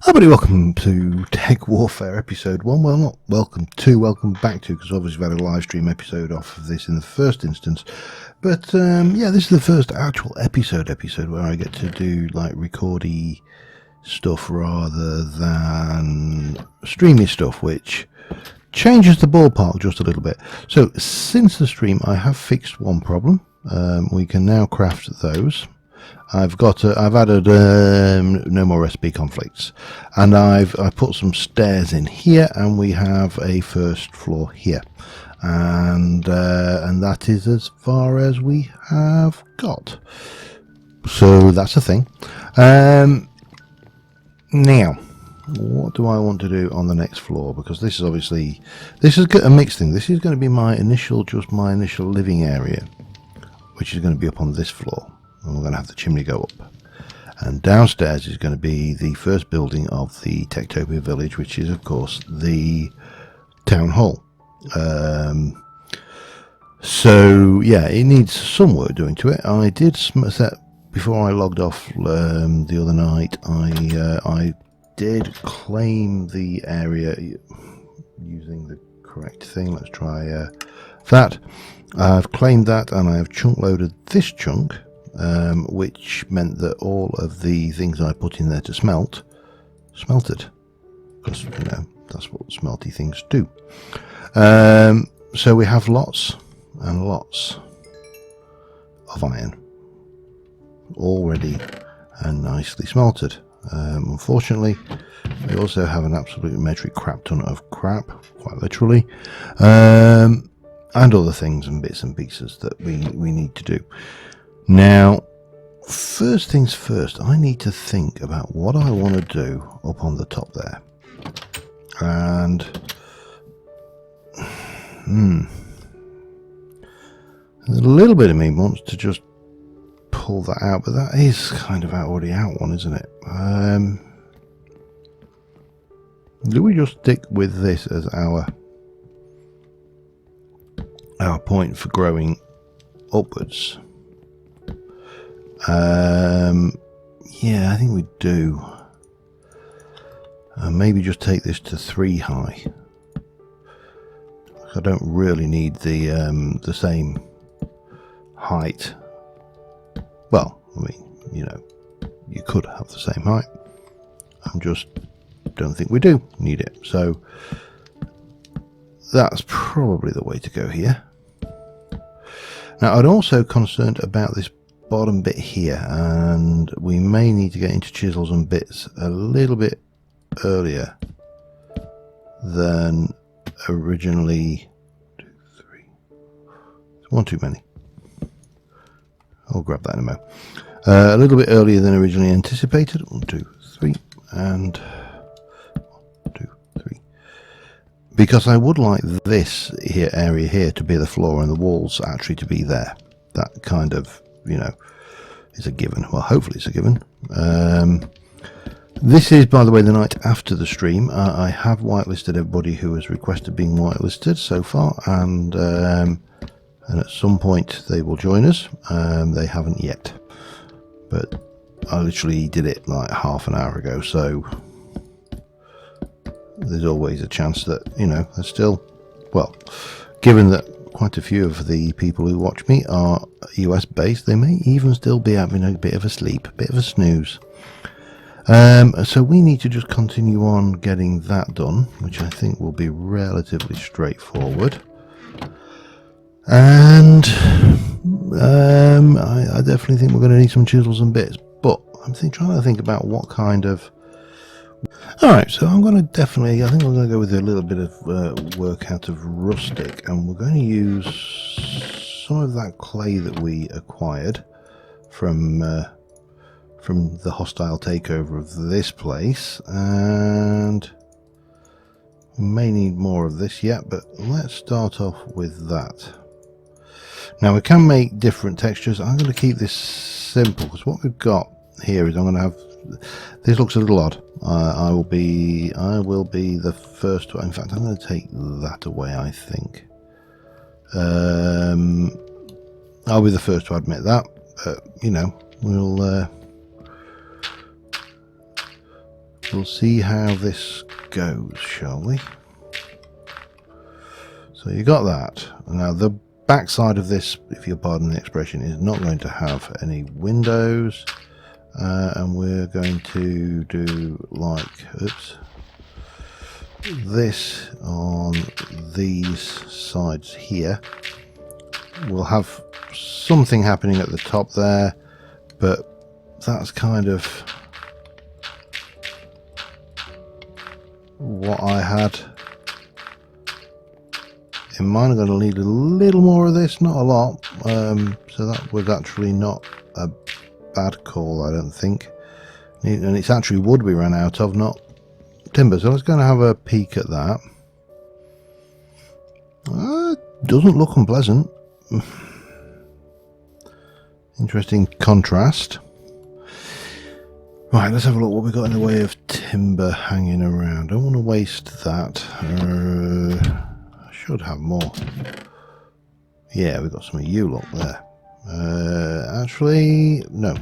Everybody, welcome to TekWarfare episode 1. Well, not welcome to, welcome back to, because obviously we've had a live stream episode off of this in the first instance. But yeah, this is the first actual episode where I get to do like recordy stuff rather than streamy stuff, which changes the ballpark just a little bit. So since the stream, I have fixed one problem. We can now craft those. I've added no more recipe conflicts, and I put some stairs in here, and we have a first floor here, and that is as far as we have got. So that's the thing. Now, what do I want to do on the next floor? Because this is obviously a mixed thing. This is going to be my initial living area, which is going to be up on this floor. And we're going to have the chimney go up, and downstairs is going to be the first building of the TekTopia village, which is of course the town hall. So yeah, it needs some work doing to it. I did set before I logged off the other night. I did claim the area using the correct thing. Let's try that. I've claimed that, and I have chunk loaded this chunk. Which meant that all of the things I put in there to smelted, because you know that's what smelty things do. So we have lots and lots of iron already and nicely smelted. Unfortunately, we also have an absolute metric crap ton of crap, quite literally, and other things and bits and pieces that we need to do. Now, first things first, I need to think about what I want to do up on the top there. And a little bit of me wants to just pull that out, but that is kind of already out one, isn't it? Do we just stick with this as our point for growing upwards? Yeah, I think we do. Maybe just take this to 3 high. I don't really need the same height. Well, I mean, you know, you could have the same height. I just don't think we do need it. So that's probably the way to go here. Now, I'm also concerned about this bottom bit here, and we may need to get into chisels and bits a little bit earlier than originally. 2, 3. It's one too many. I'll grab that in a moment. A little bit earlier than originally anticipated. 1, 2, 3, and 1, 2, 3. Because I would like this here area here to be the floor and the walls actually to be there. That kind of, you know, is a given. Well, hopefully it's a given. This is, by the way, the night after the stream. I have whitelisted everybody who has requested being whitelisted so far, and at some point they will join us. They haven't yet, but I literally did it like half an hour ago, so there's always a chance that, you know, they're still, well, given that quite a few of the people who watch me are US based, they may even still be having a bit of a sleep, a bit of a snooze. So we need to just continue on getting that done, which I think will be relatively straightforward. And I definitely think we're going to need some chisels and bits, but I'm trying to think about what kind of... Alright, so I'm going to definitely, I think I'm going to go with a little bit of work out of rustic, and we're going to use some of that clay that we acquired from the hostile takeover of this place, and we may need more of this yet, but let's start off with that. Now we can make different textures. I'm going to keep this simple, because what we've got here is I'm going to have... This looks a little odd. I will be the first to, in fact I'm going to take that away, I think. I'll be the first to admit that, but you know, we'll we'll see how this goes, shall we? So you got that. Now the back side of this, if you'll pardon the expression, is not going to have any windows, and we're going to do like this on these sides here. We'll have something happening at the top there, but that's kind of what I had in mind. I'm going to need a little more of this, not a lot, so that was actually not a bad call, I don't think. And it's actually wood we ran out of, not timber, so let's go and have a peek at that. Doesn't look unpleasant. Interesting contrast. Right, let's have a look what we've got in the way of timber hanging around. Don't want to waste that. I should have more. Yeah, we've got some of you lot there. Actually, no.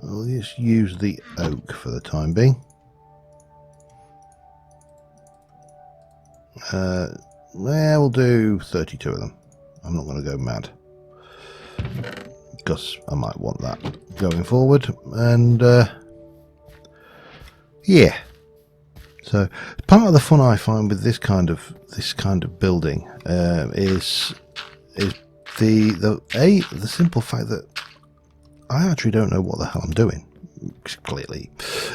I'll just use the oak for the time being. Yeah, we'll do 32 of them. I'm not going to go mad, because I might want that going forward. And yeah, so part of the fun I find with this kind of building is the simple fact that I actually don't know what the hell I'm doing, clearly.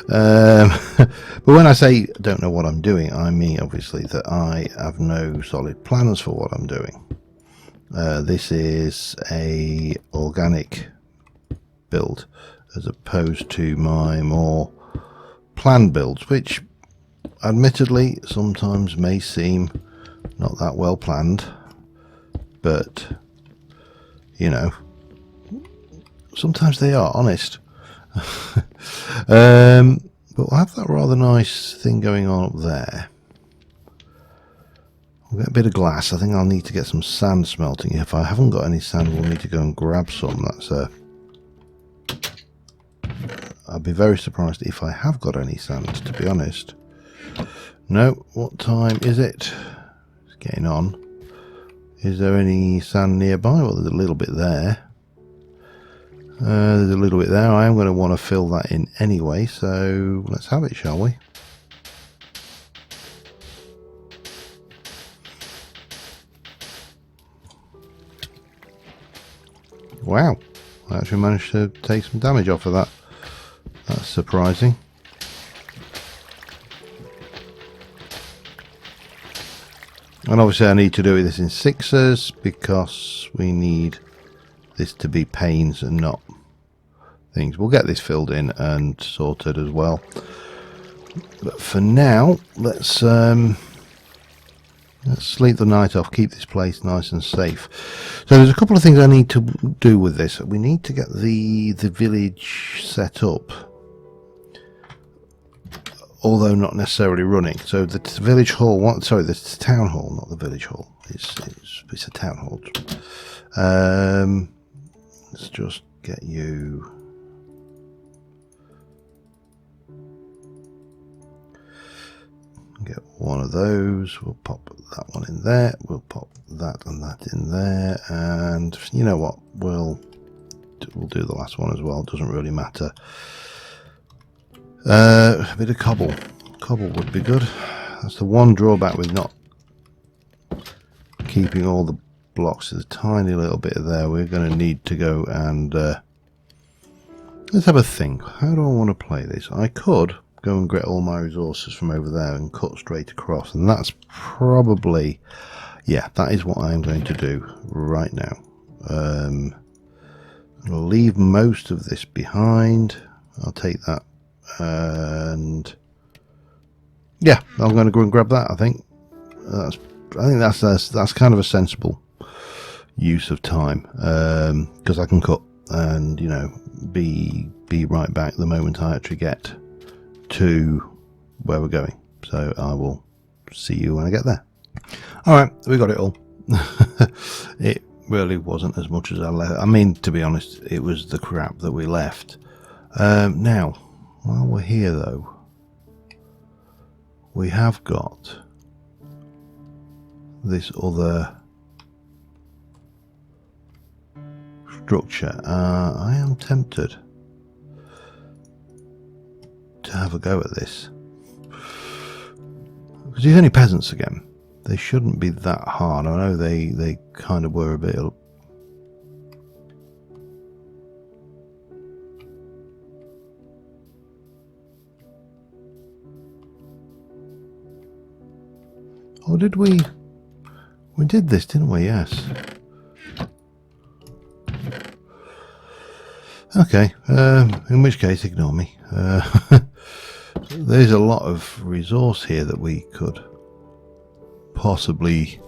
But when I say don't know what I'm doing, I mean obviously that I have no solid plans for what I'm doing. This is a organic build as opposed to my more planned builds, which admittedly sometimes may seem not that well planned, but you know, sometimes they are, honest. But we'll have that rather nice thing going on up there. We'll get a bit of glass. I think I'll need to get some sand smelting. If I haven't got any sand, we'll need to go and grab some. I'll be very surprised if I have got any sand, to be honest. No, what time is it? It's getting on. Is there any sand nearby? Well, there's a little bit there. There's a little bit there. I am going to want to fill that in anyway, so let's have it, shall we? Wow, I actually managed to take some damage off of that. That's surprising. And obviously I need to do this in sixes because we need this to be panes and not things. We'll get this filled in and sorted as well. But for now, let's sleep the night off, keep this place nice and safe. So there's a couple of things I need to do with this. We need to get the village set up, although not necessarily running. So the village hall, the town hall, not the village hall. It's a town hall. Let's just get you. Get one of those. We'll pop that one in there. We'll pop that and that in there. And you know what? We'll do the last one as well. It doesn't really matter. A bit of cobble. Cobble would be good. That's the one drawback with not keeping all the blocks. There's a tiny little bit there. We're going to need to go and let's have a think. How do I want to play this? I could go and get all my resources from over there and cut straight across, and that's probably, yeah, that is what I'm going to do right now. I'll leave most of this behind. I'll take that, and yeah, I'm going to go and grab that. I think that's kind of a sensible use of time, because I can cut and, you know, be right back the moment I actually get to where we're going. So I will see you when I get there. Alright, we got it all. It really wasn't as much as I left. I mean, to be honest, it was the crap that we left. Now, while we're here though, we have got this other structure. I am tempted to have a go at this, because these are only peasants again. They shouldn't be that hard. I know they kind of were a bit. Or did we? We did this, didn't we? Yes. Okay. In which case, ignore me. There's a lot of resource here that we could possibly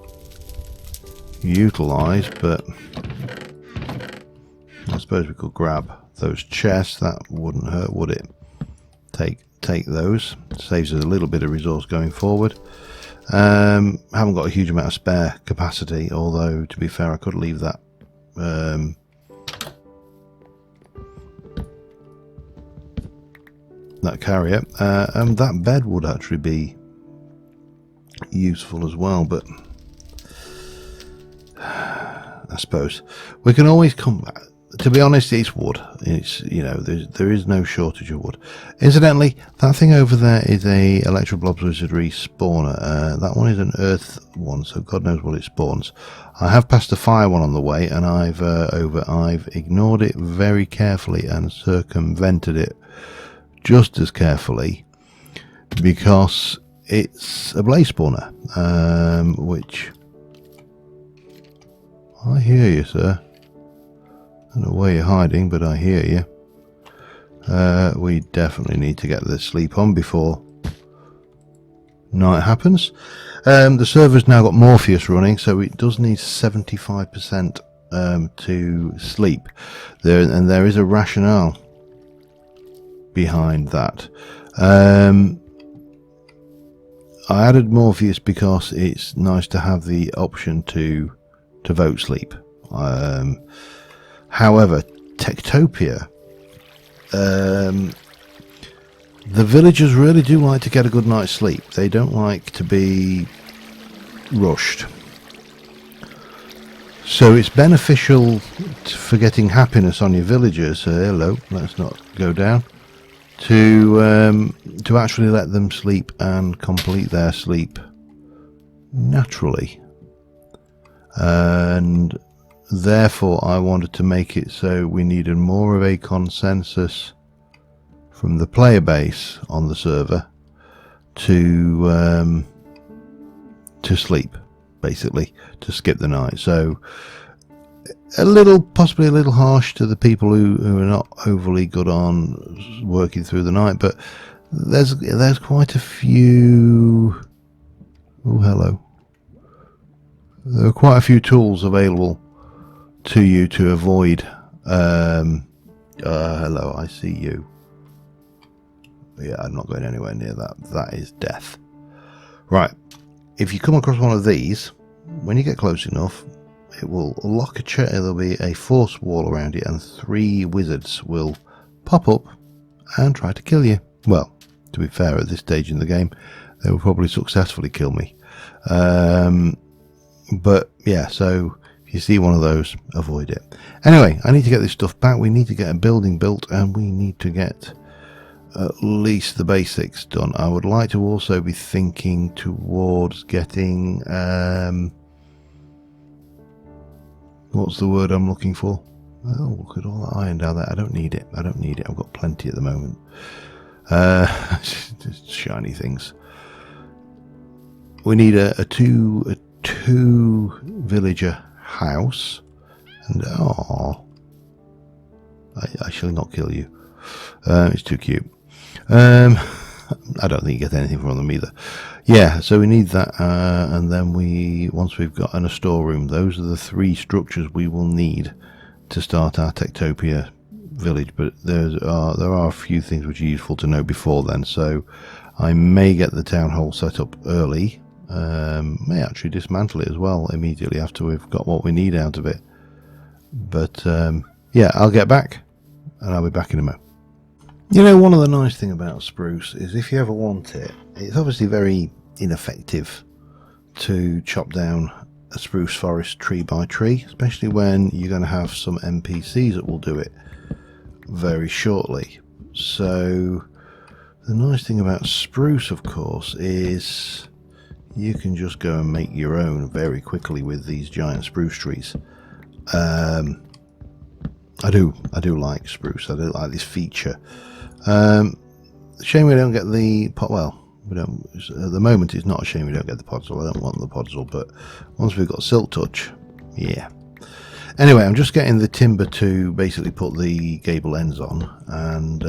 utilize, but I suppose we could grab those chests. That wouldn't hurt, would it? Take those. Saves us a little bit of resource going forward. Haven't got a huge amount of spare capacity, although to be fair I could leave that that carrier, and that bed would actually be useful as well, but I suppose we can always come back. To be honest, it's wood. It's, you know, there is no shortage of wood. Incidentally, that thing over there is a Electroblobs Wizardry spawner. That one is an earth one, so God knows what it spawns. I have passed a fire one on the way, and I've ignored it very carefully and circumvented it just as carefully, because it's a blaze spawner, which I hear you, sir. I don't know where you're hiding, but I hear you. We definitely need to get this sleep on before night happens. The server's now got Morpheus running, so it does need 75% to sleep. There is a rationale behind that. I added Morpheus because it's nice to have the option to vote sleep. However, TekWarfare, the villagers really do like to get a good night's sleep. They don't like to be rushed. So it's beneficial for getting happiness on your villagers. Hello, let's not go down. To actually let them sleep and complete their sleep naturally. And therefore, I wanted to make it so we needed more of a consensus from the player base on the server to sleep, basically, to skip the night. So possibly a little harsh to the people who are not overly good on working through the night, but there's quite a few. Oh, hello. There are quite a few tools available to you to avoid. Hello, I see you. Yeah, I'm not going anywhere near that. That is death. Right. If you come across one of these, when you get close enough, it will lock a chair. There'll be a force wall around it, and 3 wizards will pop up and try to kill you. Well, to be fair, at this stage in the game, they will probably successfully kill me. But yeah, so if you see one of those, avoid it. Anyway, I need to get this stuff back. We need to get a building built, and we need to get at least the basics done. I would like to also be thinking towards getting what's the word I'm looking for? Oh, look at all that iron down there. I don't need it. I've got plenty at the moment. Just shiny things. We need a two villager house, and I shall not kill you. It's too cute. I don't think you get anything from them either. Yeah, so we need that, and then once we've got in a storeroom, those are the 3 structures we will need to start our TekWarfare village. But there are a few things which are useful to know before then. So I may get the town hall set up early. May actually dismantle it as well immediately after we've got what we need out of it. But yeah, I'll get back, and I'll be back in a moment. You know, one of the nice thing about spruce is if you ever want it, it's obviously very ineffective to chop down a spruce forest tree by tree, especially when you're going to have some NPCs that will do it very shortly. So the nice thing about spruce, of course, is you can just go and make your own very quickly with these giant spruce trees. I do like spruce. I do like this feature. Shame we don't get the pot. Well, we don't at the moment. It's not a shame we don't get the podzol. I don't want the podzol, but once we've got silk touch, yeah. Anyway, I'm just getting the timber to basically put the gable ends on, and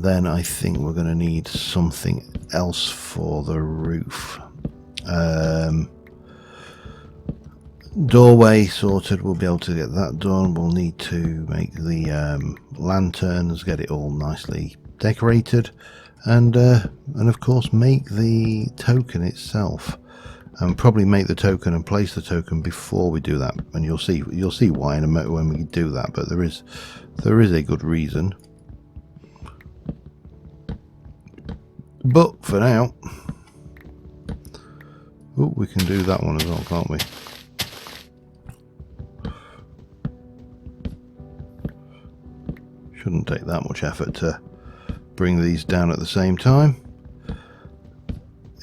then I think we're going to need something else for the roof. Doorway sorted, we'll be able to get that done. We'll need to make the lanterns, get it all nicely decorated, and of course make the token itself, and probably make the token and place the token before we do that. And you'll see why in a minute when we do that. But there is a good reason. But for now, oh, we can do that one as well, can't we? Shouldn't take that much effort to bring these down at the same time.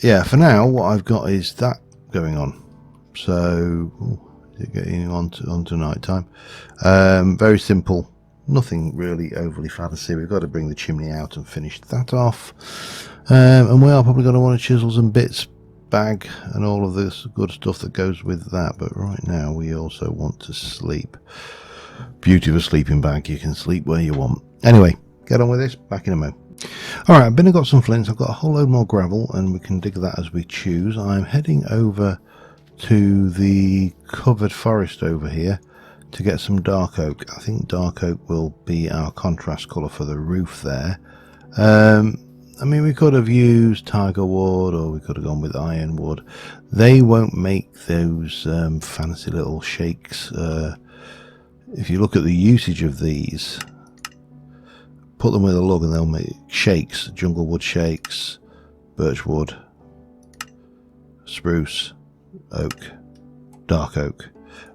Yeah, for now what I've got is that going on. So is it getting on to night time? Very simple, nothing really overly fancy. We've got to bring the chimney out and finish that off, and we are probably going to want a chisels and bits bag and all of this good stuff that goes with that. But right now we also want to sleep. Beauty of a sleeping bag, you can sleep where you want. Anyway, get on with this, back in a mo. Alright, I've been and got some flints. I've got a whole load more gravel and we can dig that as we choose. I'm heading over to the covered forest over here to get some dark oak. I think dark oak will be our contrast colour for the roof there. I mean, we could have used tiger wood or we could have gone with ironwood. They won't make those fancy little shakes. If you look at the usage of these, put them with a log and they'll make shakes, jungle wood shakes, birch wood, spruce, oak, dark oak.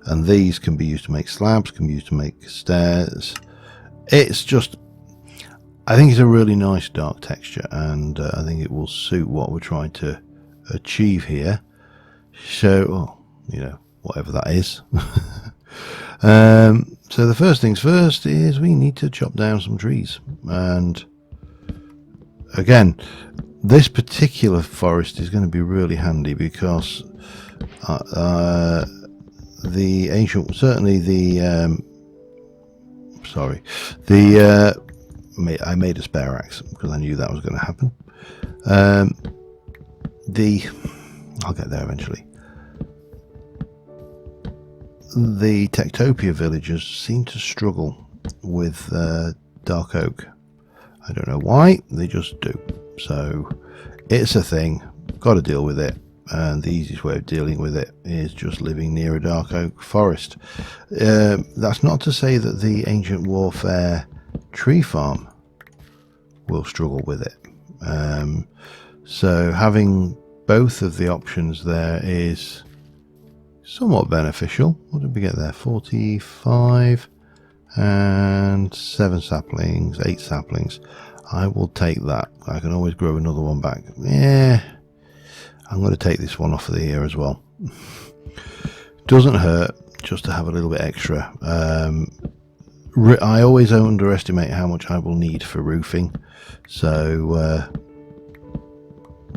And these can be used to make slabs, can be used to make stairs. It's just, I think it's a really nice dark texture, and I think it will suit what we're trying to achieve here. So, well, you know, whatever that is. So the first things first is we need to chop down some trees, and again this particular forest is going to be really handy because the ancient, certainly the I made a spare axe because I knew that was going to happen. I'll get there eventually. The Tektopia villagers seem to struggle with dark oak. I don't know why, they just do. So it's a thing, got to deal with it, and the easiest way of dealing with it is just living near a dark oak forest. That's not to say that the Ancient Warfare tree farm will struggle with it. So having both of the options there is somewhat beneficial. What did we get there? 45 and 7 saplings, 8 saplings. I will take that. I can always grow another one back. Yeah, I'm going to take this one off of the ear as well. Doesn't hurt just to have a little bit extra. I always underestimate how much I will need for roofing, so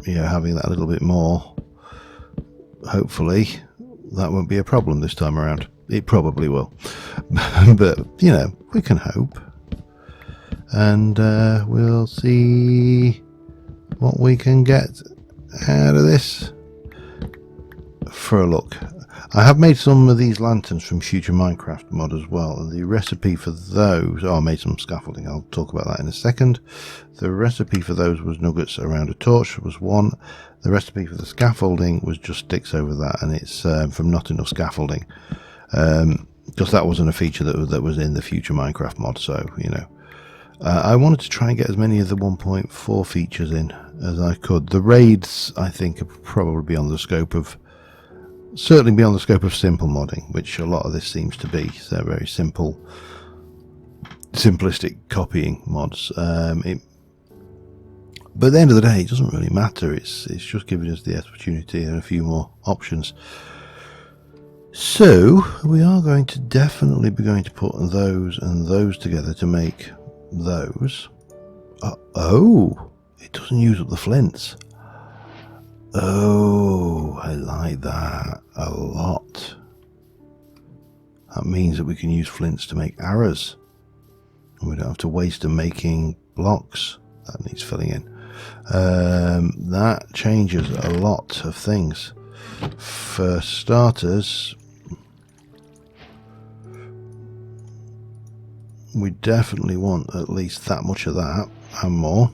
yeah, having that a little bit more, hopefully that won't be a problem this time around. It probably will, but you know, we can hope, and we'll see what we can get out of this. For a look, I have made some of these lanterns from Future Minecraft mod as well, and the recipe for those, I made some scaffolding, I'll talk about that in a second. The recipe for those was nuggets around a torch was one. The recipe for the scaffolding was just sticks over that, and it's from Not Enough Scaffolding, because that wasn't a feature that was in the Future Minecraft mod. So, you know, I wanted to try and get as many of the 1.4 features in as I could. The raids, I think, are probably beyond the scope of, certainly beyond the scope of simple modding, which a lot of this seems to be. So very simple, simplistic copying mods. But at the end of the day, it doesn't really matter. It's just giving us the opportunity and a few more options. So we are going to definitely be going to put those and those together to make those. Oh, it doesn't use up the flints. Oh, I like that a lot. That means that we can use flints to make arrows. And we don't have to waste them making blocks. That needs filling in. That changes a lot of things. For starters, we definitely want at least that much of that and more.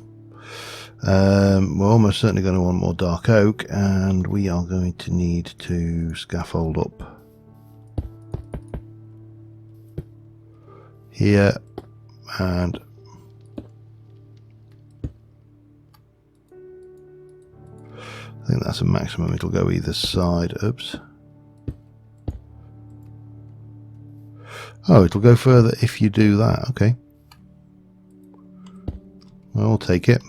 We're almost certainly going to want more dark oak, and we are going to need to scaffold up here, and I think that's a maximum. It'll go either side. Oops. Oh, it'll go further if you do that. Okay. I'll take it.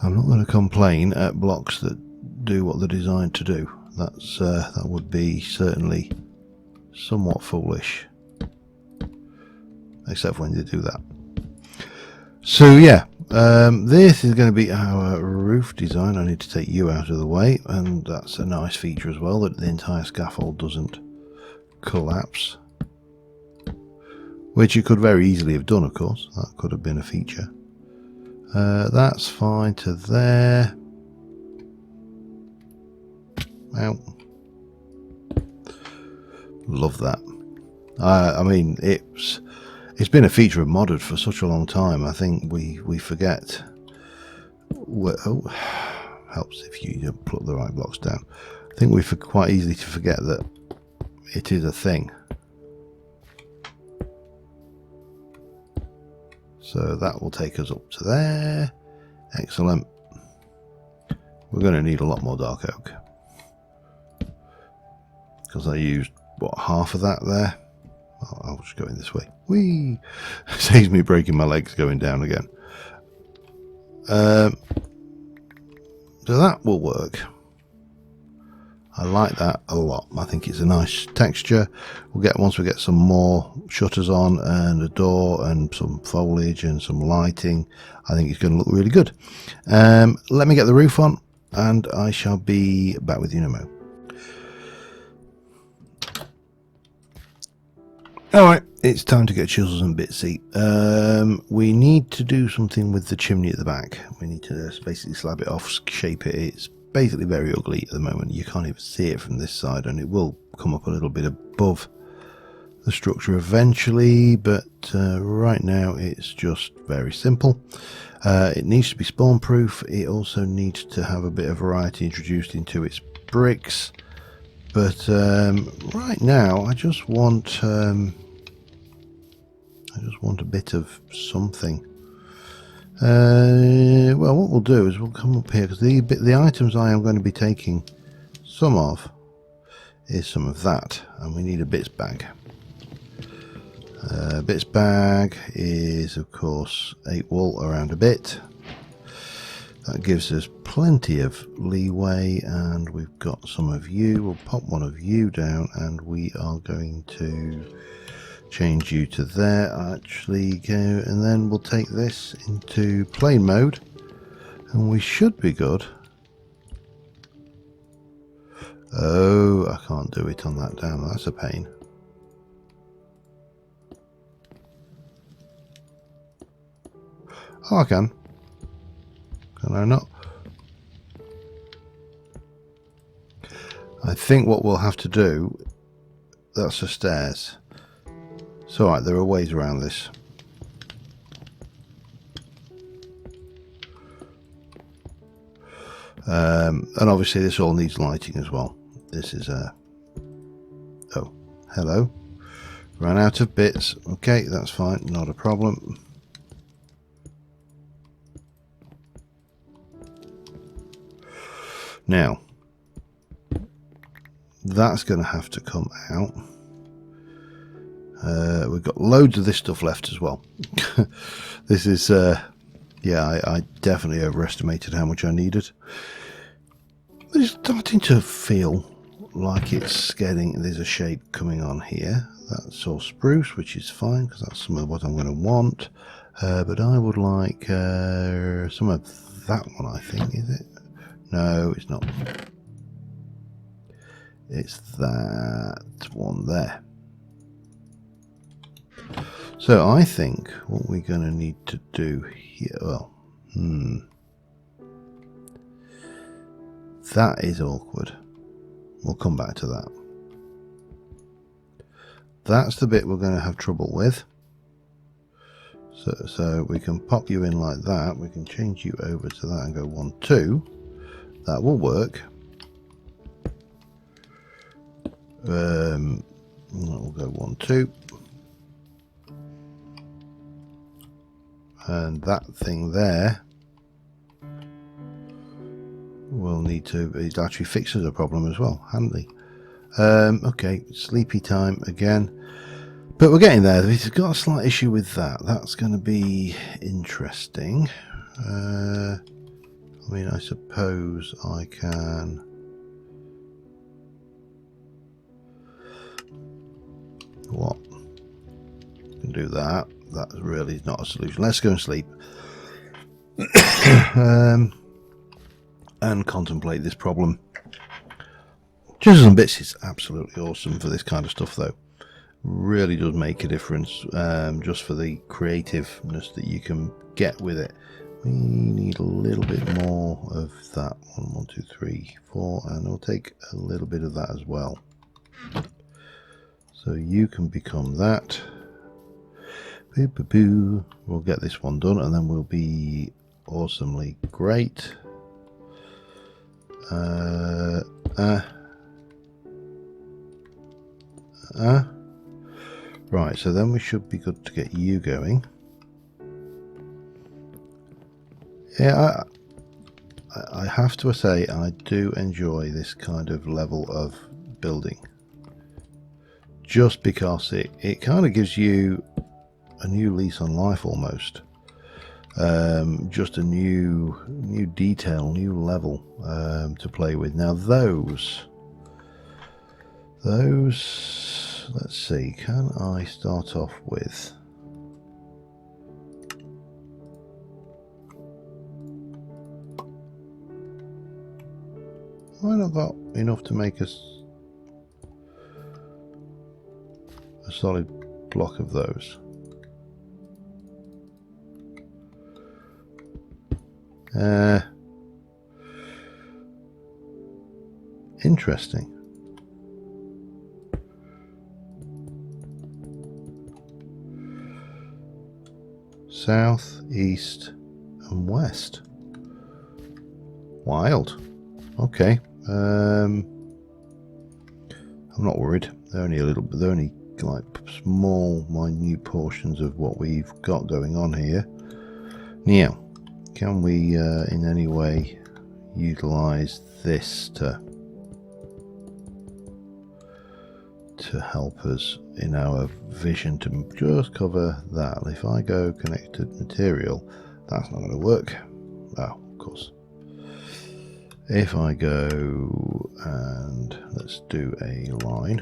I'm not going to complain at blocks that do what they're designed to do. That would be certainly somewhat foolish. Except when they do that. So yeah, this is going to be our roof design. I need to take you out of the way, and that's a nice feature as well, that the entire scaffold doesn't collapse. Which you could very easily have done, of course. That could have been a feature. That's fine to there. Ow. Love that. I mean, it's been a feature of modded for such a long time. I think we forget. Oh, helps if you put the right blocks down. I think we quite easily to forget that it is a thing. So that will take us up to there. Excellent. We're going to need a lot more dark oak, because I used, what, half of that there. I'll just go in this way. Whee! Saves me breaking my legs going down again. So that will work. I like that a lot. I think it's a nice texture. Once we get some more shutters on and a door and some foliage and some lighting, I think it's going to look really good. Let me get the roof on, and I shall be back with you in a moment. Alright, it's time to get chisels and bitsy. We need to do something with the chimney at the back. We need to basically slab it off, shape it. It's basically very ugly at the moment. You can't even see it from this side, and it will come up a little bit above the structure eventually, but right now it's just very simple. It needs to be spawn proof. It also needs to have a bit of variety introduced into its bricks, but right now I just want a bit of something. Well, what we'll do is we'll come up here, because the items I am going to be taking some of is some of that, and we need a bits bag. Bits bag is, of course, 8 wool around a bit. That gives us plenty of leeway, and we've got some of you. We'll pop one of you down, and we are going to change you to there. Actually go, and then we'll take this into plain mode, and we should be good. Oh, I can't do it on that. Damn, that's a pain. Oh, I can I not? I think what we'll have to do, that's the stairs. It's alright, there are ways around this. And obviously this all needs lighting as well. This is a... Oh, hello. Ran out of bits. Okay, that's fine, not a problem. Now, that's going to have to come out. We've got loads of this stuff left as well. This is, yeah, I definitely overestimated how much I needed. But it's starting to feel like it's getting, there's a shape coming on here. That's all spruce, which is fine because that's some of what I'm going to want. But I would like some of that one, I think, is it? No, it's not. It's that one there. So I think what we're going to need to do here, well, that is awkward. We'll come back to that. That's the bit we're going to have trouble with. So we can pop you in like that. We can change you over to that and go 1, 2. That will work. We'll go 1, 2. And that thing there will need to, it actually fixes a problem as well. Handy. Okay, sleepy time again. But we're getting there. We've got a slight issue with that. That's going to be interesting. I mean, I suppose I can... What? I can do that. That really is not a solution. Let's go and sleep. And contemplate this problem. Chisels and Bits is absolutely awesome for this kind of stuff, though. Really does make a difference, just for the creativeness that you can get with it. We need a little bit more of that. 1, 2, 3, 4, and we'll take a little bit of that as well. So you can become that. Boo, boo, boo. We'll get this one done, and then we'll be awesomely great. Right, so then we should be good to get you going. Yeah, I have to say I do enjoy this kind of level of building. Just because it kind of gives you a new lease on life almost. Just a new detail, new level to play with. Now those, let's see, can I start off with... Have I not got enough to make a solid block of those? Interesting. South, east, and west. Wild. Okay. I'm not worried. They're only a little bit. They're only like small, minute portions of what we've got going on here. Now, can we in any way utilize this to help us in our vision to just cover that? If I go connected material, that's not going to work. Oh, of course. If I go and let's do a line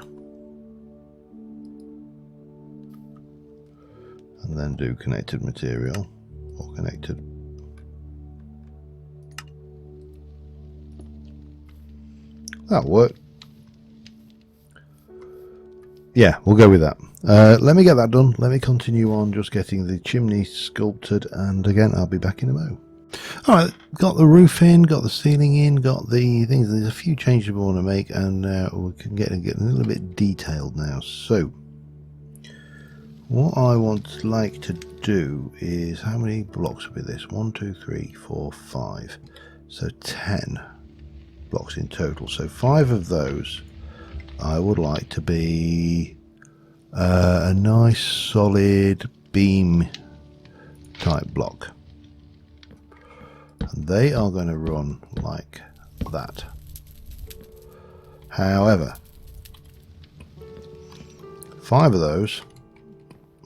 and then do connected material or connected. That'll work. Yeah, we'll go with that. Let me get that done. Let me continue on just getting the chimney sculpted, and again I'll be back in a mo. Alright, got the roof in, got the ceiling in, got the things. There's a few changes we want to make, and we can get a little bit detailed now. So what I want like to do is, how many blocks will be this? 1, 2, 3, 4, 5. So 10 blocks in total. So 5 of those I would like to be a nice solid beam type block. And they are going to run like that. However, 5 of those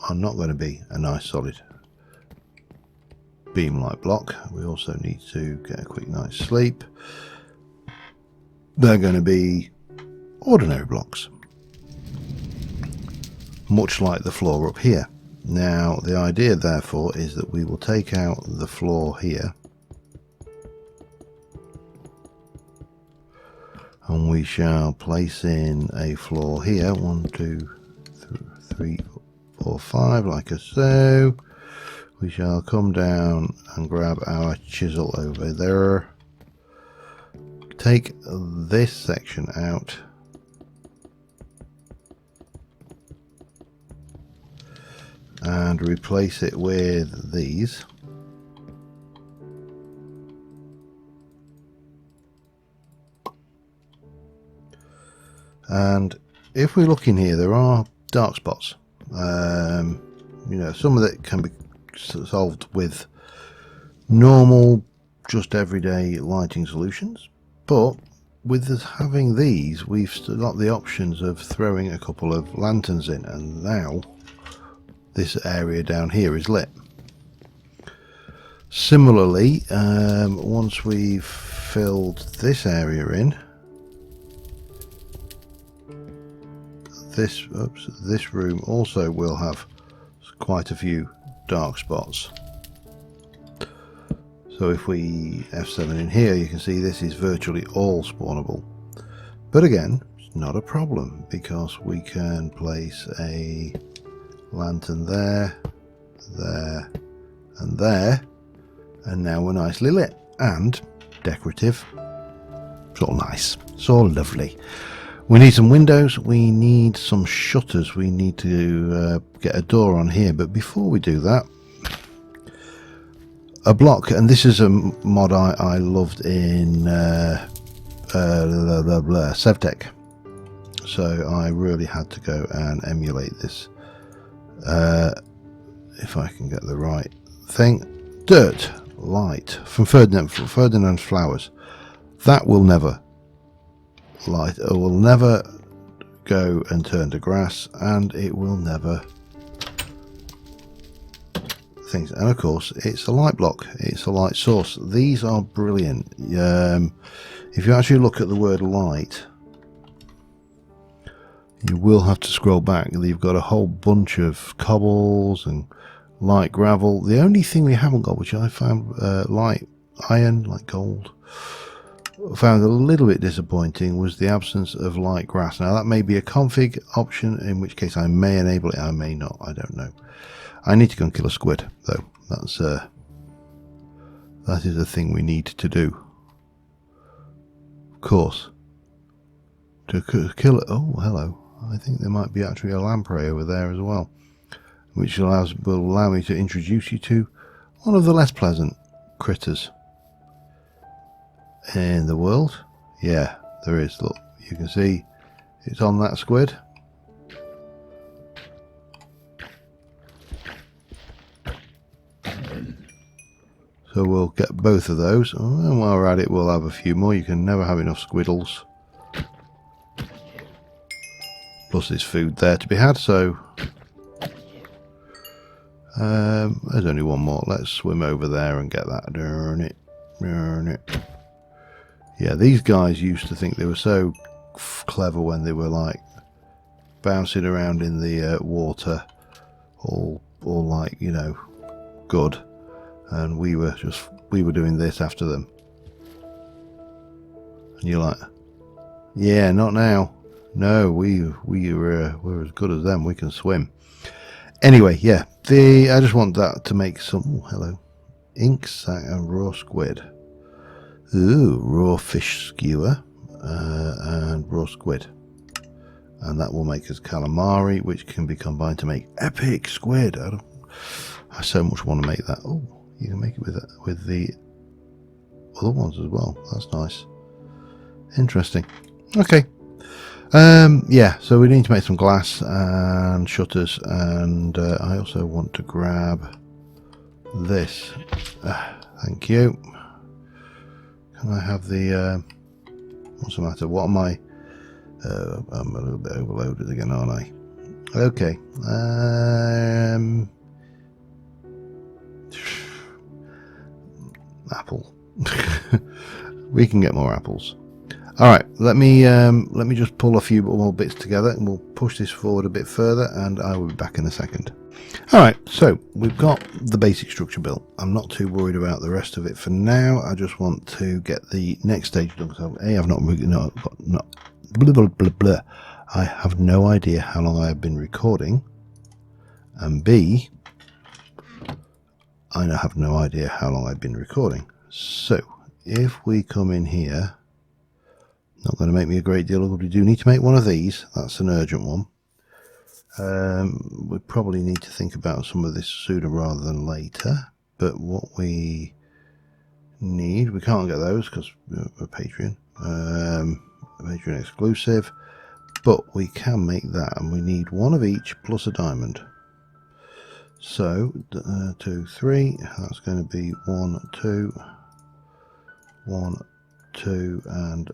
are not going to be a nice solid beam light block. We also need to get a quick night's sleep. They're going to be ordinary blocks, much like the floor up here. Now the idea therefore is that we will take out the floor here and we shall place in a floor here, 1, 2, 3, 4, 5, like so. We shall come down and grab our chisel over there, take this section out, and replace it with these. And if we look in here, there are dark spots. You know, some of it can be solved with normal, just everyday lighting solutions, but with us having these, we've still got the options of throwing a couple of lanterns in, and now this area down here is lit. Similarly, once we've filled this area in, this room also will have quite a few dark spots. So if we F7 in here, you can see this is virtually all spawnable. But again, it's not a problem because we can place a lantern there, there, and there, and now we're nicely lit and decorative. It's all nice. It's all lovely. We need some windows, we need some shutters, we need to get a door on here, but before we do that, a block, and this is a mod I loved in Sevtech, so I really had to go and emulate this. If I can get the right thing. Dirt, light, from Ferdinand Flowers. That will never light, it will never go and turn to grass, and it will never things. And of course it's a light block, it's a light source. These are brilliant. If you actually look at the word light, you will have to scroll back. You've got a whole bunch of cobbles and light gravel. The only thing we haven't got, which I found light iron, like gold, found a little bit disappointing, was the absence of light grass. Now that may be a config option, in which case I may enable it, I may not, I don't know. I need to go and kill a squid though. That is a thing we need to do, of course, to kill it. Oh, hello. I think there might be actually a lamprey over there as well, which will allow me to introduce you to one of the less pleasant critters in the world. Yeah, there is. Look, you can see it's on that squid. So we'll get both of those, and while we're at it, we'll have a few more. You can never have enough squiddles. Plus there's food there to be had, so there's only one more. Let's swim over there and get that. Darn it. Darn it. Yeah, these guys used to think they were so clever when they were like bouncing around in the water, all like, you know, good, and we were doing this after them, and you're like, yeah, not now. No, we're as good as them. We can swim. Anyway, yeah, I just want that to make some. Oh, hello, ink sac and raw squid. Ooh, raw fish skewer and raw squid, and that will make us calamari, which can be combined to make epic squid. I so much want to make that. Oh, you can make it with the other ones as well. That's nice. Interesting. Okay. Yeah, so we need to make some glass and shutters, and I also want to grab this. Thank you. Can I have the what's the matter? What am I? I'm a little bit overloaded again, aren't I? Okay. Apple. We can get more apples. All right. Let me just pull a few more bits together, and we'll push this forward a bit further, and I will be back in a second. All right. So we've got the basic structure built. I'm not too worried about the rest of it for now. I just want to get the next stage done. So I've not blah, blah, blah, blah. I have no idea how long I've been recording, and B, I have no idea how long I've been recording. So if we come in here, not going to make me a great deal of, we do need to make one of these. That's an urgent one. We probably need to think about some of this sooner rather than later, but what we need, we can't get those because we're Patreon, Patreon exclusive, but we can make that, and we need one of each plus a diamond. So 2, 3, that's going to be 1, 2, 1, 2 and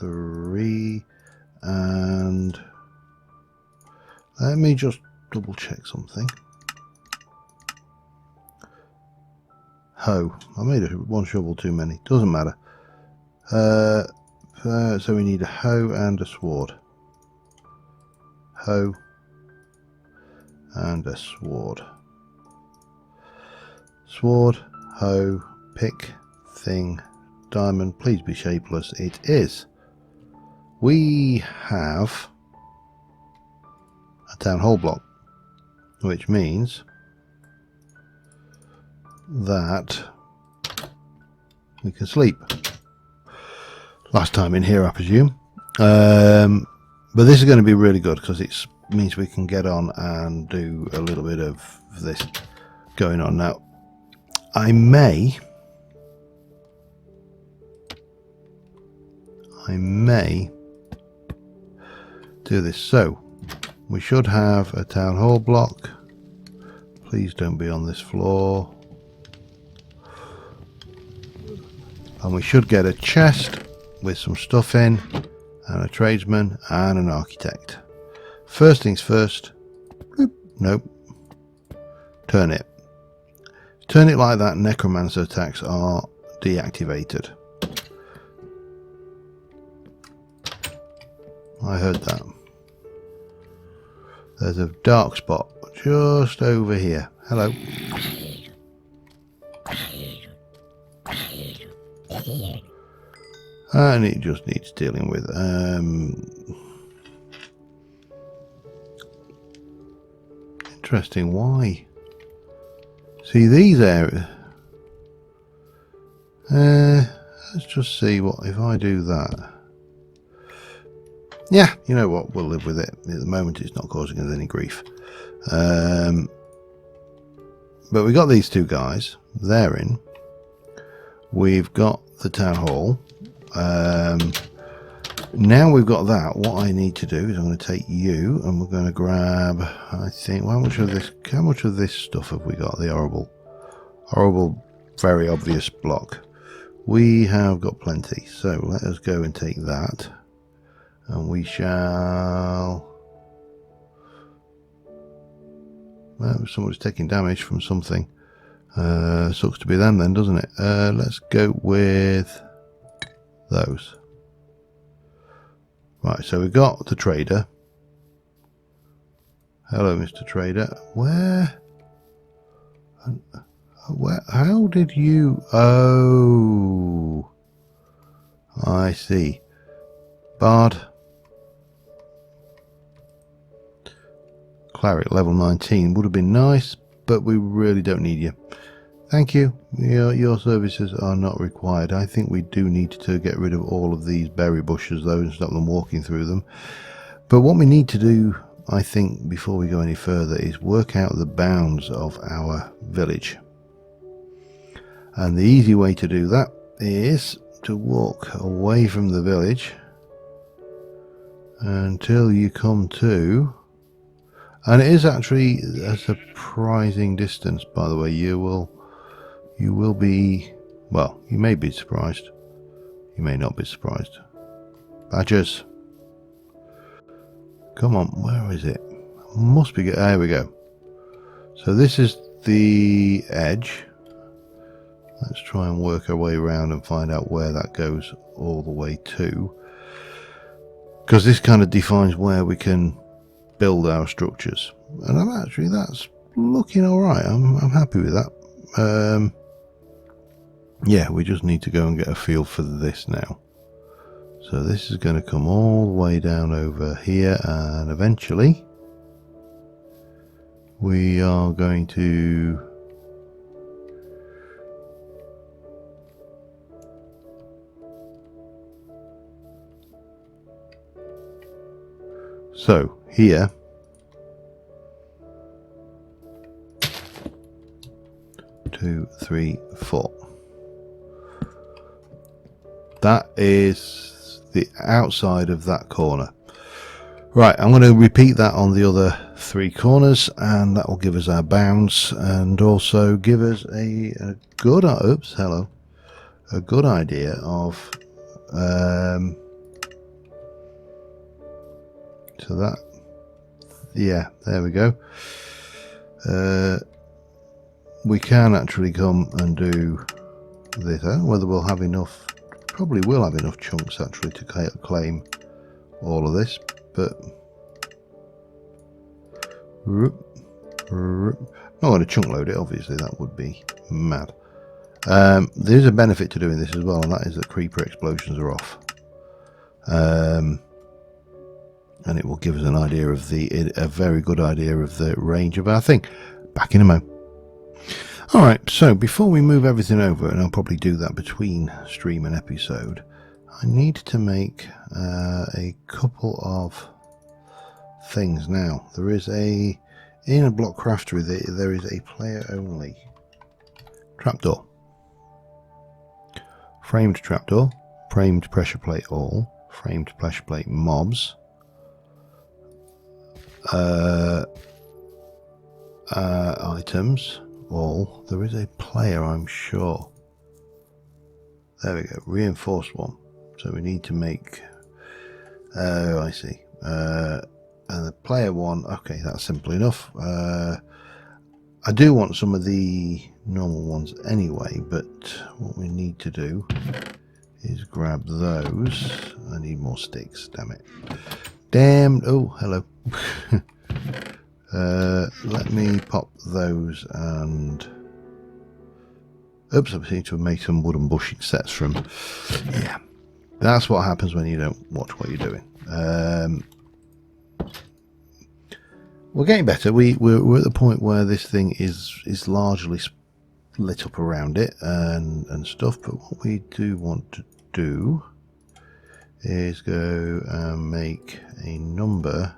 3, and let me just double check something. Hoe, I made one shovel too many, doesn't matter. So we need a hoe and a sword. Hoe and a sword. Sword, hoe, pick, thing, diamond. Please be shapeless. It is. We have a town hall block, which means that we can sleep. Last time in here, I presume. But this is going to be really good because it means we can get on and do a little bit of this going on. Now, I may do this. So we should have a town hall block. Please don't be on this floor. And we should get a chest with some stuff in, and a tradesman and an architect. First things first. Bloop, nope. Turn it. Turn it like that, necromancer attacks are deactivated. I heard that. There's a dark spot just over here. Hello. And it just needs dealing with. Interesting. Why? See these areas. Let's just see what if I do that. Yeah, you know what? We'll live with it. At the moment, it's not causing us any grief. But we got these two guys. They're in. We've got the town hall. Now we've got that, what I need to do is I'm going to take you and we're going to grab, I think, how much of this stuff have we got? The horrible, very obvious block. We have got plenty, so let us go and take that, and we shall, well, somebody's taking damage from something. Sucks to be them then, doesn't it? Let's go with those. Right, so we've got the trader. Hello, Mr. Trader. Where? How did you... Oh, I see. Bard. Cleric level 19 would have been nice, but we really don't need you. Thank you. Your services are not required. I think we do need to get rid of all of these berry bushes though and stop them walking through them. But what we need to do, I think, before we go any further is work out the bounds of our village. And the easy way to do that is to walk away from the village until you come to... And it is actually a surprising distance, by the way. You will be, well, you may be surprised. You may not be surprised. Badgers. Come on, where is it? Must be, there we go. So this is the edge. Let's try and work our way around and find out where that goes all the way to. Because this kind of defines where we can build our structures. And that's looking alright. I'm happy with that. Yeah, we just need to go and get a feel for this now. So this is going to come all the way down over here, and eventually we are going to so here 2, 3, 4. That is the outside of that corner. Right, I'm going to repeat that on the other 3 corners, and that will give us our bounds and also give us a good a good idea of so that, yeah, there we go. We can actually come and do this. Whether we'll have enough, probably will have enough chunks actually to claim all of this, but not going to chunk load it, obviously that would be mad. There's a benefit to doing this as well, and that is that creeper explosions are off, and it will give us an idea of a very good idea of the range of our thing. Back in a mo. Alright, so before we move everything over, and I'll probably do that between stream and episode, I need to make a couple of things now. There is in a block craftery, there is a player only trapdoor, framed trapdoor, framed pressure plate all, framed pressure plate mobs, items all. There is a player, I'm sure. There we go, reinforced one. So we need to make, oh I see, and the player one, okay, that's simple enough. I do want some of the normal ones anyway, but what we need to do is grab those. I need more sticks, damn it. Damn, oh, hello. Let me pop those, and oops, I seem to have made some wooden bushing sets from, yeah, that's what happens when you don't watch what you're doing. We're getting better. We're at the point where this thing is largely lit up around it and stuff, but what we do want to do is go and make a number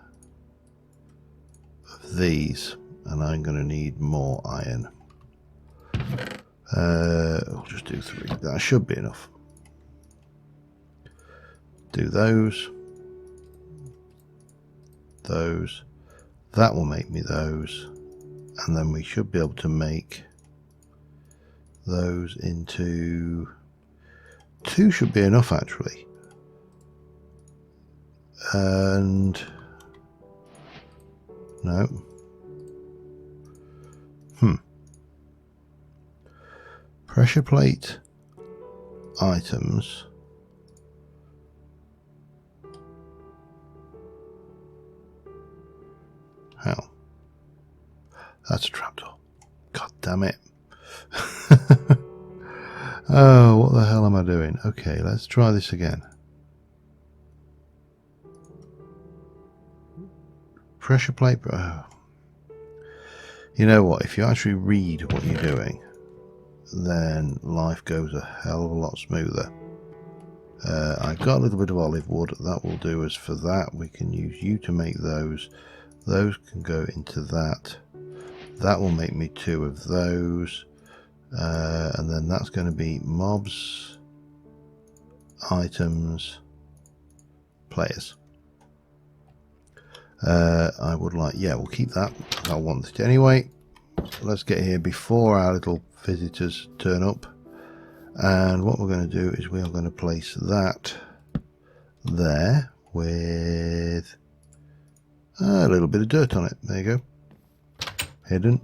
of these, and I'm going to need more iron. I'll just do 3. That should be enough. Do those. That will make me those, and then we should be able to make those into 2. Should be enough actually. And no. Pressure plate items. How? That's a trapdoor. God damn it. Oh, what the hell am I doing? Okay, let's try this again. Pressure plate. Oh. You know what? If you actually read what you're doing, then life goes a hell of a lot smoother. I've got a little bit of olive wood. That will do us for that. We can use you to make those. Those can go into that. That will make me 2 of those. And then that's going to be mobs, items, players. I would like, yeah, we'll keep that. I want it anyway. Let's get here before our little visitors turn up. And what we're going to do is we are going to place that there with A little bit of dirt on it. There you go. Hidden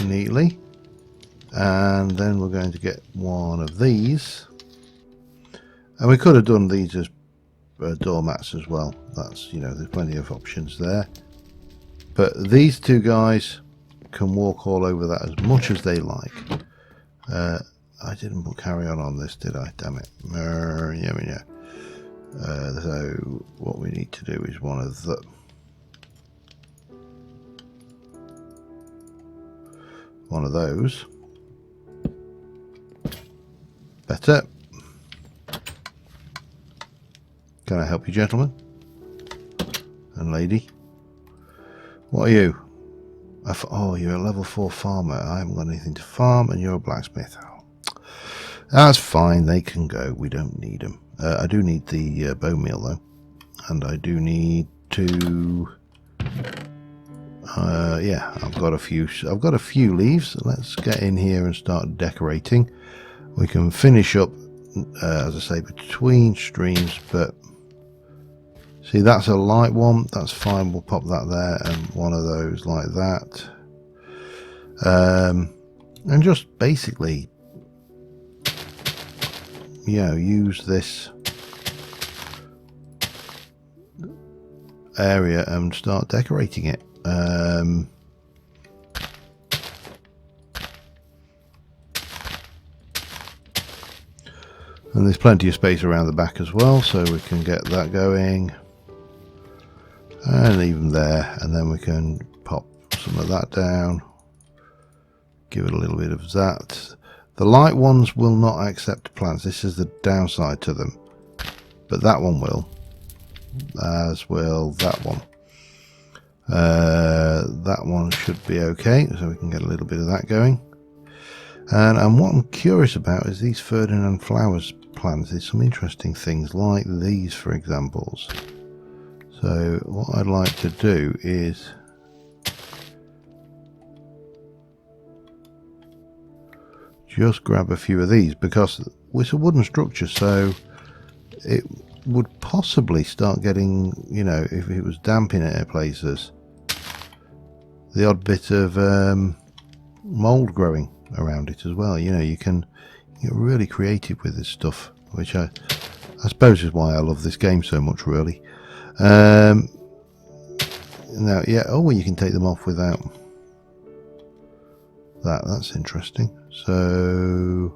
neatly. And then we're going to get one of these. And we could have done these as doormats as well. That's, you know, there's plenty of options there. But these two guys can walk all over that as much as they like. I didn't put carry on this, did I? Damn it. Yeah. So what we need to do is one of those. Better. Can I help you, gentlemen and lady? What are you? Oh, you're a level 4 farmer. I haven't got anything to farm, and you're a blacksmith. Oh, that's fine. They can go. We don't need them. I do need the bone meal though, and I do need to. Yeah, I've got a few leaves. Let's get in here and start decorating. We can finish up, as I say, between streams, but. See, that's a light one. That's fine. We'll pop that there, and one of those like that. And just basically, you know, use this area and start decorating it. And there's plenty of space around the back as well, so we can get that going. And even there, and then we can pop some of that down, give it a little bit of that. The light ones will not accept plants. This is the downside to them, but that one will, as will that one. That one should be okay, so we can get a little bit of that going. And what I'm curious about is these Ferdinand flowers plants. There's some interesting things like these, for examples. So what I'd like to do is just grab a few of these, because it's a wooden structure, so it would possibly start getting, you know, if it was damp in air places, the odd bit of mold growing around it as well. You know, you can get really creative with this stuff, which I suppose is why I love this game so much, really. Now, yeah, oh, well, you can take them off without that. That's interesting. So,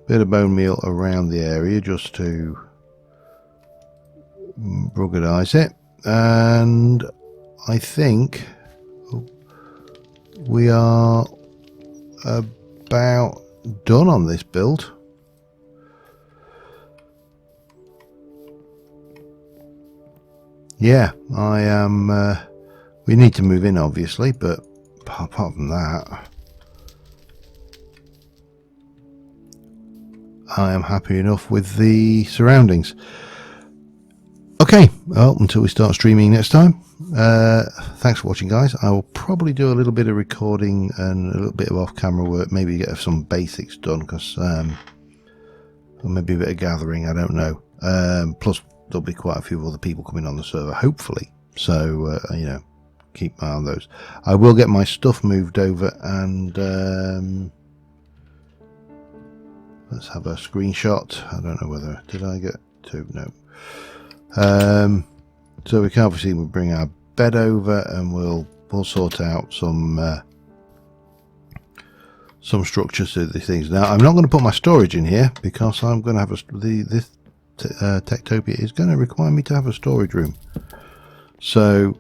bit of bone meal around the area just to ruggedize it, and I think we are about done on this build. Yeah, I am. We need to move in, obviously, but apart from that, I am happy enough with the surroundings. Okay, well, until we start streaming next time, thanks for watching, guys. I will probably do a little bit of recording and a little bit of off-camera work, maybe get some basics done, because maybe a bit of gathering, I don't know. Plus, there'll be quite a few other people coming on the server, hopefully. So, you know, keep my eye on those. I will get my stuff moved over, and let's have a screenshot. I don't know whether, did I get to? No. So we can obviously bring our bed over, and we'll sort out some structures to these things. Now, I'm not going to put my storage in here, because I'm going to have this Tektopia is going to require me to have a storage room. So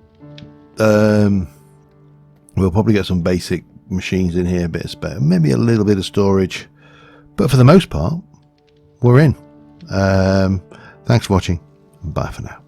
we'll probably get some basic machines in here, a bit of spare, maybe a little bit of storage, but for the most part, we're in. Thanks for watching. Bye for now.